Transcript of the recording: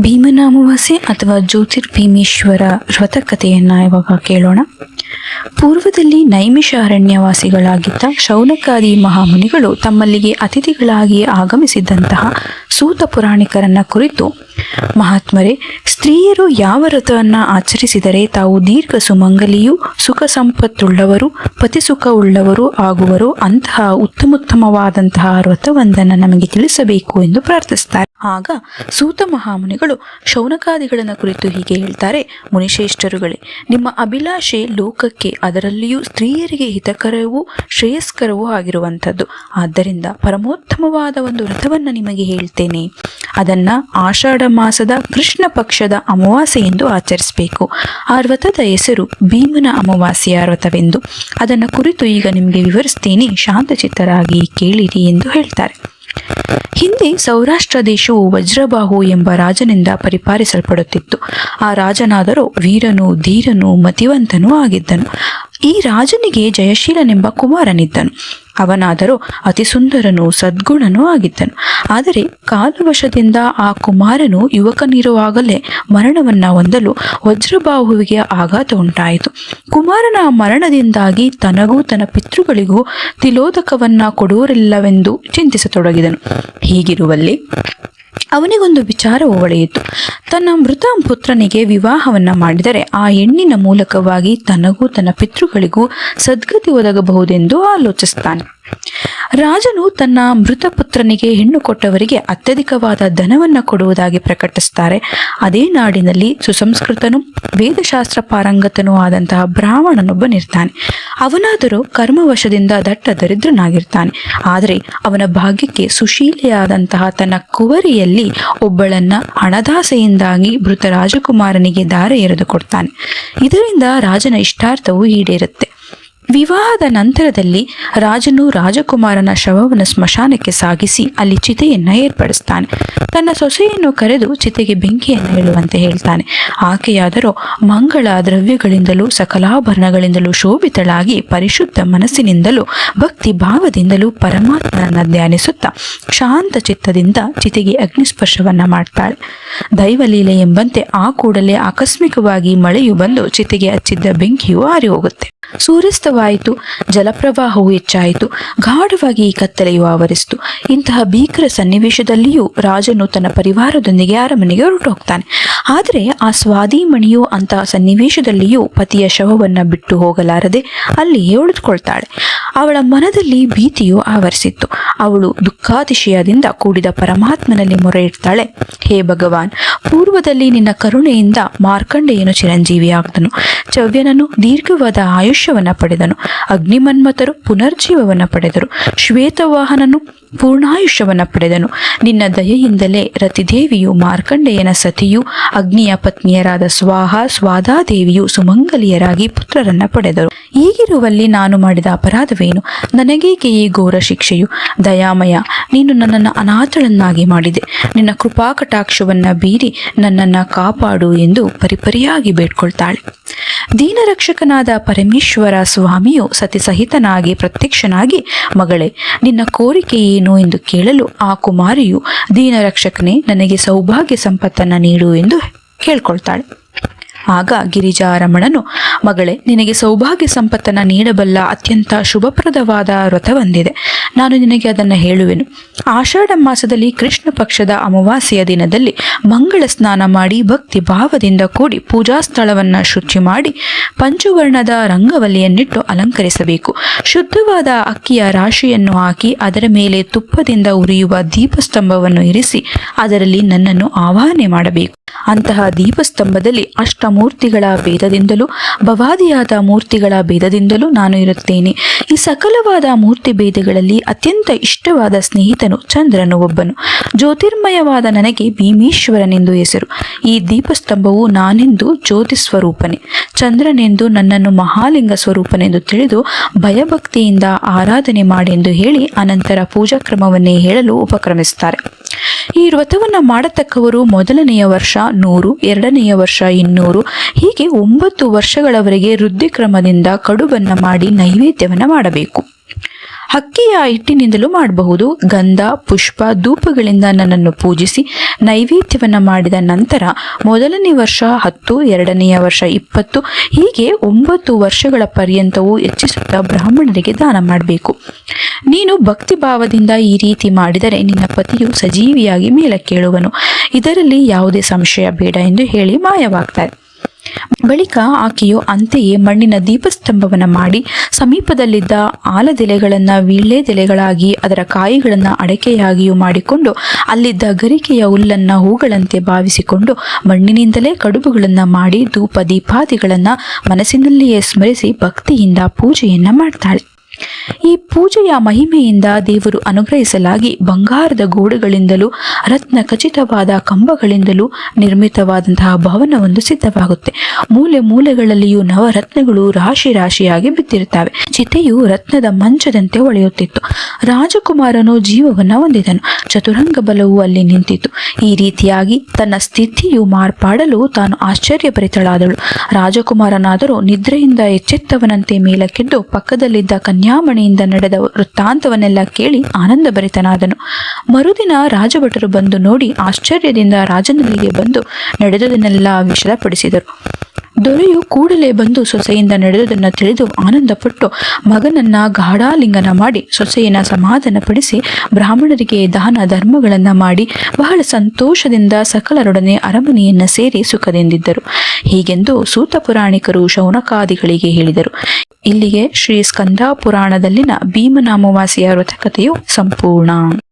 ಭೀಮನ ಅಮಾವಾಸ್ಯೆ ಅಥವಾ ಜ್ಯೋತಿರ್ಭೀಮೇಶ್ವರ ವ್ರತಕಥೆಯನ್ನು ಇವಾಗ ಕೇಳೋಣ. ಪೂರ್ವದಲ್ಲಿ ನೈಮಿಷ ಅರಣ್ಯವಾಸಿಗಳಾಗಿದ್ದ ಶೌನಕಾದಿ ಮಹಾಮುನಿಗಳು ತಮ್ಮಲ್ಲಿಗೆ ಅತಿಥಿಗಳಾಗಿ ಆಗಮಿಸಿದ್ದಂತಹ ಸೂತ ಪುರಾಣಿಕರನ್ನ ಕುರಿತು, ಮಹಾತ್ಮರೇ, ಸ್ತ್ರೀಯರು ಯಾವ ವ್ರತವನ್ನು ಆಚರಿಸಿದರೆ ತಾವು ದೀರ್ಘ ಸುಮಂಗಲಿಯೂ ಸುಖ ಸಂಪತ್ತುಳ್ಳವರು ಪತಿಸುಖ ಉಳ್ಳವರು ಆಗುವರು, ಅಂತಹ ಉತ್ತಮೋತ್ತಮವಾದಂತಹ ವ್ರತವೊಂದನ್ನು ನಮಗೆ ತಿಳಿಸಬೇಕು ಎಂದು ಪ್ರಾರ್ಥಿಸುತ್ತಾರೆ. ಆಗ ಸೂತ ಮಹಾಮುನಿಗಳು ಶೌನಕಾದಿಗಳನ್ನು ಕುರಿತು ಹೀಗೆ ಹೇಳ್ತಾರೆ: ಮುನಿಶ್ರೇಷ್ಠರುಗಳೇ, ನಿಮ್ಮ ಅಭಿಲಾಷೆ ಲೋಕಕ್ಕೆ, ಅದರಲ್ಲಿಯೂ ಸ್ತ್ರೀಯರಿಗೆ ಹಿತಕರವೂ ಶ್ರೇಯಸ್ಕರವೂ ಆಗಿರುವಂಥದ್ದು. ಆದ್ದರಿಂದ ಪರಮೋತ್ತಮವಾದ ಒಂದು ವ್ರತವನ್ನು ನಿಮಗೆ ಹೇಳ್ತೇನೆ. ಅದನ್ನ ಆಷಾಢ ಮಾಸದ ಕೃಷ್ಣ ಪಕ್ಷದ ಅಮಾವಾಸ್ಯೆ ಎಂದು ಆಚರಿಸಬೇಕು. ಆ ವ್ರತದ ಹೆಸರು ಭೀಮನ ಅಮಾವಾಸ್ಯೆಯ ವ್ರತವೆಂದು. ಅದನ್ನು ಕುರಿತು ಈಗ ನಿಮಗೆ ವಿವರಿಸ್ತೇನೆ, ಶಾಂತಚಿತ್ತರಾಗಿ ಕೇಳಿರಿ ಎಂದು ಹೇಳ್ತಾರೆ. ಹಿಂದೆ ಸೌರಾಷ್ಟ್ರ ದೇಶವು ವಜ್ರಬಾಹು ಎಂಬ ರಾಜನಿಂದ ಪರಿಪಾಲಿಸಲ್ಪಡುತ್ತಿತ್ತು. ಆ ರಾಜನಾದರೂ ವೀರನೂ ಧೀರನೂ ಮತಿವಂತನೂ ಆಗಿದ್ದನು. ಈ ರಾಜನಿಗೆ ಜಯಶೀಲನೆಂಬ ಕುಮಾರನಿದ್ದನು. ಅವನಾದರೂ ಅತಿ ಸುಂದರನೂ ಸದ್ಗುಣನೂ ಆಗಿದ್ದನು. ಆದರೆ ಕಾಲವಶದಿಂದ ಆ ಕುಮಾರನು ಯುವಕನಿರುವಾಗಲೇ ಮರಣವನ್ನ ಹೊಂದಲು ವಜ್ರಬಾಹುವಿಗೆ ಆಘಾತ ಉಂಟಾಯಿತು. ಕುಮಾರನ ಮರಣದಿಂದಾಗಿ ತನಗೂ ತನ್ನ ಪಿತೃಗಳಿಗೂ ತಿಲೋದಕವನ್ನ ಕೊಡುವರಿಲ್ಲವೆಂದು ಚಿಂತಿಸತೊಡಗಿದನು. ಹೀಗಿರುವಲ್ಲಿ ಅವನಿಗೊಂದು ವಿಚಾರವು ಹೊಳೆಯಿತು. ತನ್ನ ಮೃತ ಪುತ್ರನಿಗೆ ವಿವಾಹವನ್ನ ಮಾಡಿದರೆ ಆ ಹೆಣ್ಣಿನ ಮೂಲಕವಾಗಿ ತನಗೂ ತನ್ನ ಪಿತೃಗಳಿಗೂ ಸದ್ಗತಿ ಒದಗಬಹುದೆಂದು ಆಲೋಚಿಸ್ತಾನೆ. ರಾಜನು ತನ್ನ ಮೃತ ಪುತ್ರನಿಗೆ ಹೆಣ್ಣು ಕೊಟ್ಟವರಿಗೆ ಅತ್ಯಧಿಕವಾದ ಧನವನ್ನ ಕೊಡುವುದಾಗಿ ಪ್ರಕಟಿಸುತ್ತಾರೆ. ಅದೇ ನಾಡಿನಲ್ಲಿ ಸುಸಂಸ್ಕೃತನೂ ವೇದಶಾಸ್ತ್ರ ಪಾರಂಗತನೂ ಆದಂತಹ ಬ್ರಾಹ್ಮಣನೊಬ್ಬನಿರ್ತಾನೆ. ಅವನಾದರೂ ಕರ್ಮವಶದಿಂದ ದಟ್ಟ ದರಿದ್ರನಾಗಿರ್ತಾನೆ. ಆದರೆ ಅವನ ಭಾಗ್ಯಕ್ಕೆ ಸುಶೀಲೆಯಾದಂತಹ ತನ್ನ ಕುವರಿಯಲ್ಲಿ ಒಬ್ಬಳನ್ನ ಹಣದಾಸೆಯಿಂದಾಗಿ ಮೃತ ರಾಜಕುಮಾರನಿಗೆ ದಾರೆ ಎರೆದು ಕೊಡ್ತಾನೆ. ಇದರಿಂದ ರಾಜನ ಇಷ್ಟಾರ್ಥವು ಈಡೇರುತ್ತೆ. ವಿವಾಹದ ನಂತರದಲ್ಲಿ ರಾಜನು ರಾಜಕುಮಾರನ ಶವವನ್ನು ಸ್ಮಶಾನಕ್ಕೆ ಸಾಗಿಸಿ ಅಲ್ಲಿ ಚಿತೆಯನ್ನು ಏರ್ಪಡಿಸ್ತಾನೆ. ತನ್ನ ಸೊಸೆಯನ್ನು ಕರೆದು ಚಿತೆಗೆ ಬೆಂಕಿಯನ್ನು ಇಡುವಂತೆ ಹೇಳ್ತಾನೆ. ಆಕೆಯಾದರೂ ಮಂಗಳ ದ್ರವ್ಯಗಳಿಂದಲೂ ಸಕಲಾಭರಣಗಳಿಂದಲೂ ಶೋಭಿತಳಾಗಿ ಪರಿಶುದ್ಧ ಮನಸ್ಸಿನಿಂದಲೂ ಭಕ್ತಿ ಭಾವದಿಂದಲೂ ಪರಮಾತ್ಮನನ್ನ ಧ್ಯಾನಿಸುತ್ತಾ ಶಾಂತ ಚಿತ್ತದಿಂದ ಚಿತೆಗೆ ಅಗ್ನಿಸ್ಪರ್ಶವನ್ನ ಮಾಡ್ತಾಳೆ. ದೈವಲೀಲೆ ಎಂಬಂತೆ ಆ ಕೂಡಲೇ ಆಕಸ್ಮಿಕವಾಗಿ ಮಳೆಯು ಬಂದು ಚಿತೆಗೆ ಹಚ್ಚಿದ್ದ ಬೆಂಕಿಯು ಆರಿ ಹೋಗುತ್ತೆ. ಸೂರ್ಯಾಸ್ತವಾಯಿತು. ಜಲಪ್ರವಾಹವು ಹೆಚ್ಚಾಯಿತು. ಗಾಢವಾಗಿ ಕತ್ತಲೆಯು ಆವರಿಸಿತು. ಇಂತಹ ಭೀಕರ ಸನ್ನಿವೇಶದಲ್ಲಿಯೂ ರಾಜನು ತನ್ನ ಪರಿವಾರದೊಂದಿಗೆ ಅರಮನೆಗೆ ಹೊರಟೋಗ್ತಾನೆ. ಆದರೆ ಆ ಸ್ವಾದಿಮಣಿಯು ಅಂತಹ ಸನ್ನಿವೇಶದಲ್ಲಿಯೂ ಪತಿಯ ಶವವನ್ನ ಬಿಟ್ಟು ಹೋಗಲಾರದೆ ಅಲ್ಲಿಯೇ ಉಳಿದುಕೊಳ್ತಾಳೆ. ಅವಳ ಮನದಲ್ಲಿ ಭೀತಿಯು ಆವರಿಸಿತ್ತು. ಅವಳು ದುಃಖಾತಿಶಯದಿಂದ ಕೂಡಿದ ಪರಮಾತ್ಮನಲ್ಲಿ ಮೊರೆ ಇಡ್ತಾಳೆ: ಹೇ ಭಗವಾನ್, ಪೂರ್ವದಲ್ಲಿ ನಿನ್ನ ಕರುಣೆಯಿಂದ ಮಾರ್ಕಂಡೇಯನು ಚಿರಂಜೀವಿಯಾಗ್ದನು, ಚವ್ಯನನು ದೀರ್ಘವಾದ ಆಯುಷ್ಯವನ್ನ ಪಡೆದನು, ಅಗ್ನಿಮನ್ಮಥರು ಪುನರ್ಜೀವವನ್ನ ಪಡೆದರು, ಶ್ವೇತವಾಹನನು ಪೂರ್ಣಾಯುಷ್ಯವನ್ನ ಪಡೆದನು. ನಿನ್ನ ದಯೆಯಿಂದಲೇ ರತಿದೇವಿಯು ಮಾರ್ಕಂಡೇಯನ ಸತಿಯು ಅಗ್ನಿಯ ಪತ್ನಿಯರಾದ ಸ್ವಾಹ ಸ್ವಾದಾದೇವಿಯು ಸುಮಂಗಲಿಯರಾಗಿ ಪುತ್ರರನ್ನ ಪಡೆದರು. ಹೀಗಿರುವಲ್ಲಿ ನಾನು ಮಾಡಿದ ಅಪರಾಧವೇನು? ನನಗೇಕೆ ಈ ಘೋರ ಶಿಕ್ಷೆಯು? ದಯಾಮಯ, ನೀನು ನನ್ನನ್ನು ಅನಾಥಳನ್ನಾಗಿ ಮಾಡಿದೆ. ನಿನ್ನ ಕೃಪಾಕಟಾಕ್ಷವನ್ನ ಬೀರಿ ನನ್ನನ್ನು ಕಾಪಾಡು ಎಂದು ಪರಿಪರಿಯಾಗಿ ಬೇಡ್ಕೊಳ್ತಾಳೆ. ದೀನರಕ್ಷಕನಾದ ಪರಮೇಶ್ವರ ಸ್ವಾಮಿಯು ಸತಿಸಹಿತನಾಗಿ ಪ್ರತ್ಯಕ್ಷನಾಗಿ, ಮಗಳೇ, ನಿನ್ನ ಕೋರಿಕೆ ಏನು ಎಂದು ಕೇಳಲು ಆ ಕುಮಾರಿಯು, ದೀನರಕ್ಷಕನೇ, ನನಗೆ ಸೌಭಾಗ್ಯ ಸಂಪತ್ತನ್ನು ನೀಡು ಎಂದು ಕೇಳ್ಕೊಳ್ತಾಳೆ. ಆಗ ಗಿರಿಜಾರಮಣನು, ಮಗಳೇ, ನಿನಗೆ ಸೌಭಾಗ್ಯ ಸಂಪತ್ತನ್ನು ನೀಡಬಲ್ಲ ಅತ್ಯಂತ ಶುಭಪ್ರದವಾದ ವ್ರತವೊಂದಿದೆ. ನಾನು ನಿನಗೆ ಅದನ್ನು ಹೇಳುವೆನು. ಆಷಾಢ ಮಾಸದಲ್ಲಿ ಕೃಷ್ಣ ಪಕ್ಷದ ಅಮಾವಾಸ್ಯೆಯ ದಿನದಲ್ಲಿ ಮಂಗಳ ಸ್ನಾನ ಮಾಡಿ ಭಕ್ತಿ ಭಾವದಿಂದ ಕೂಡಿ ಪೂಜಾ ಸ್ಥಳವನ್ನು ಶುಚಿ ಮಾಡಿ ಪಂಚವರ್ಣದ ರಂಗವಲ್ಲಿಯನ್ನಿಟ್ಟು ಅಲಂಕರಿಸಬೇಕು. ಶುದ್ಧವಾದ ಅಕ್ಕಿಯ ರಾಶಿಯನ್ನು ಹಾಕಿ ಅದರ ಮೇಲೆ ತುಪ್ಪದಿಂದ ಉರಿಯುವ ದೀಪಸ್ತಂಭವನ್ನು ಇರಿಸಿ ಅದರಲ್ಲಿ ನನ್ನನ್ನು ಆವಾಹನೆ ಮಾಡಬೇಕು. ಅಂತಹ ದೀಪಸ್ತಂಭದಲ್ಲಿ ಅಷ್ಟಮೂರ್ತಿಗಳ ಭೇದದಿಂದಲೂ ಭವಾದಿಯಾದ ಮೂರ್ತಿಗಳ ಭೇದದಿಂದಲೂ ನಾನು ಇರುತ್ತೇನೆ. ಈ ಸಕಲವಾದ ಮೂರ್ತಿ ಭೇದಗಳಲ್ಲಿ ಅತ್ಯಂತ ಇಷ್ಟವಾದ ಸ್ನೇಹಿತನು ಚಂದ್ರನು ಒಬ್ಬನು. ಜ್ಯೋತಿರ್ಮಯವಾದ ನನಗೆ ಭೀಮೇಶ್ವರನೆಂದು ಹೆಸರು. ಈ ದೀಪಸ್ತಂಭವು ನಾನೆಂದು ಜ್ಯೋತಿ ಸ್ವರೂಪನೇ, ಚಂದ್ರನೆಂದು ನನ್ನನ್ನು ಮಹಾಲಿಂಗ ಸ್ವರೂಪನೆಂದು ತಿಳಿದು ಭಯಭಕ್ತಿಯಿಂದ ಆರಾಧನೆ ಮಾಡೆಂದು ಹೇಳಿ ಅನಂತರ ಪೂಜಾ ಕ್ರಮವನ್ನೇ ಹೇಳಲು ಉಪಕ್ರಮಿಸುತ್ತಾರೆ. ಈ ವ್ರತವನ್ನು ಮಾಡತಕ್ಕವರು ಮೊದಲನೆಯ ವರ್ಷ 100, ಎರಡನೆಯ ವರ್ಷ 200, ಹೀಗೆ 9 ವರ್ಷಗಳವರೆಗೆ ವೃದ್ಧಿಕ್ರಮದಿಂದ ಕಡುಬನ್ನು ಮಾಡಿ ನೈವೇದ್ಯವನ್ನು ಮಾಡಬೇಕು. ಅಕ್ಕಿಯ ಹಿಟ್ಟಿನಿಂದಲೂ ಮಾಡಬಹುದು. ಗಂಧ, ಪುಷ್ಪ, ಧೂಪಗಳಿಂದ ನನ್ನನ್ನು ಪೂಜಿಸಿ ನೈವೇದ್ಯವನ್ನು ಮಾಡಿದ ನಂತರ ಮೊದಲನೇ ವರ್ಷ 10, ಎರಡನೆಯ ವರ್ಷ 20, ಹೀಗೆ 9 ವರ್ಷಗಳ ಪರ್ಯಂತವೂ ಹೆಚ್ಚಿಸುತ್ತಾ ಬ್ರಾಹ್ಮಣರಿಗೆ ದಾನ ಮಾಡಬೇಕು. ನೀನು ಭಕ್ತಿ ಭಾವದಿಂದ ಈ ರೀತಿ ಮಾಡಿದರೆ ನಿನ್ನ ಪತಿಯು ಸಜೀವಿಯಾಗಿ ಮೇಲಕ್ಕೇಳುವನು, ಇದರಲ್ಲಿ ಯಾವುದೇ ಸಂಶಯ ಬೇಡ ಎಂದು ಹೇಳಿ ಮಾಯವಾಗ್ತಾರೆ. ಬಳಿಕ ಆಕೆಯು ಅಂತೆಯೇ ಮಣ್ಣಿನ ದೀಪಸ್ತಂಭವನ್ನು ಮಾಡಿ ಸಮೀಪದಲ್ಲಿದ್ದ ಆಲದೆಲೆಗಳನ್ನು ವೀಳ್ಯದೆಲೆಗಳಾಗಿ ಅದರ ಕಾಯಿಗಳನ್ನು ಅಡಕೆಯಾಗಿಯೂ ಮಾಡಿಕೊಂಡು ಅಲ್ಲಿದ್ದ ಗರಿಕೆಯ ಹುಲ್ಲನ್ನು ಹೂಗಳಂತೆ ಭಾವಿಸಿಕೊಂಡು ಮಣ್ಣಿನಿಂದಲೇ ಕಡುಬುಗಳನ್ನು ಮಾಡಿ ಧೂಪ ದೀಪಾದಿಗಳನ್ನು ಮನಸ್ಸಿನಲ್ಲಿಯೇ ಸ್ಮರಿಸಿ ಭಕ್ತಿಯಿಂದ ಪೂಜೆಯನ್ನು ಮಾಡ್ತಾಳೆ. ಈ ಪೂಜೆಯ ಮಹಿಮೆಯಿಂದ ದೇವರು ಅನುಗ್ರಹಿಸಲಾಗಿ ಬಂಗಾರದ ಗೋಡೆಗಳಿಂದಲೂ ರತ್ನ ಖಚಿತವಾದ ಕಂಬಗಳಿಂದಲೂ ನಿರ್ಮಿತವಾದಂತಹ ಭವನವೊಂದು ಸಿದ್ಧವಾಗುತ್ತೆ. ಮೂಲೆ ಮೂಲೆಗಳಲ್ಲಿಯೂ ನವರತ್ನಗಳು ರಾಶಿ ರಾಶಿಯಾಗಿ ಬಿದ್ದಿರುತ್ತವೆ. ಚಿತೆಯು ರತ್ನದ ಮಂಚದಂತೆ ಹೊಳೆಯುತ್ತಿತ್ತು. ರಾಜಕುಮಾರನು ಜೀವವನ್ನು ಹೊಂದಿದನು. ಚತುರಂಗ ಬಲವು ಅಲ್ಲಿ ನಿಂತಿತು. ಈ ರೀತಿಯಾಗಿ ತನ್ನ ಸ್ಥಿತಿಯು ಮಾರ್ಪಾಡಲು ತಾನು ಆಶ್ಚರ್ಯಭರಿತಳಾದಳು. ರಾಜಕುಮಾರನಾದರೂ ನಿದ್ರೆಯಿಂದ ಎಚ್ಚೆತ್ತವನಂತೆ ಮೇಲಕ್ಕೆದ್ದು ಪಕ್ಕದಲ್ಲಿದ್ದ ಕನ್ಯಾಮಣಿಯಿಂದ ನಡೆದ ವೃತ್ತಾಂತವನ್ನೆಲ್ಲ ಕೇಳಿ ಆನಂದಭರಿತನಾದನು. ಮರುದಿನ ರಾಜಭಟರು ಬಂದು ನೋಡಿ ಆಶ್ಚರ್ಯದಿಂದ ರಾಜನಲ್ಲಿಗೆ ಬಂದು ನಡೆದುದನ್ನೆಲ್ಲ ವಿಷದಪಡಿಸಿದರು. ದೊರೆಯು ಕೂಡಲೇ ಬಂದು ಸೊಸೆಯಿಂದ ನಡೆದುದನ್ನು ತಿಳಿದು ಆನಂದಪಟ್ಟು ಮಗನನ್ನ ಗಾಢಾಲಿಂಗನ ಮಾಡಿ ಸೊಸೆಯನ್ನು ಸಮಾಧಾನಪಡಿಸಿ ಬ್ರಾಹ್ಮಣರಿಗೆ ದಾನ ಧರ್ಮಗಳನ್ನು ಮಾಡಿ ಬಹಳ ಸಂತೋಷದಿಂದ ಸಕಲರೊಡನೆ ಅರಮನೆಯನ್ನು ಸೇರಿ ಸುಖದಿಂದಿದ್ದರು. ಹೀಗೆಂದು ಸೂತ ಪುರಾಣಿಕರು ಶೌನಕಾದಿಗಳಿಗೆ ಹೇಳಿದರು. ಇಲ್ಲಿಗೆ ಶ್ರೀ ಸ್ಕಂದ ಪುರಾಣದಲ್ಲಿನ ಭೀಮನ ಅಮಾವಾಸ್ಯೆಯ ವ್ರತಕಥೆಯು ಸಂಪೂರ್ಣ.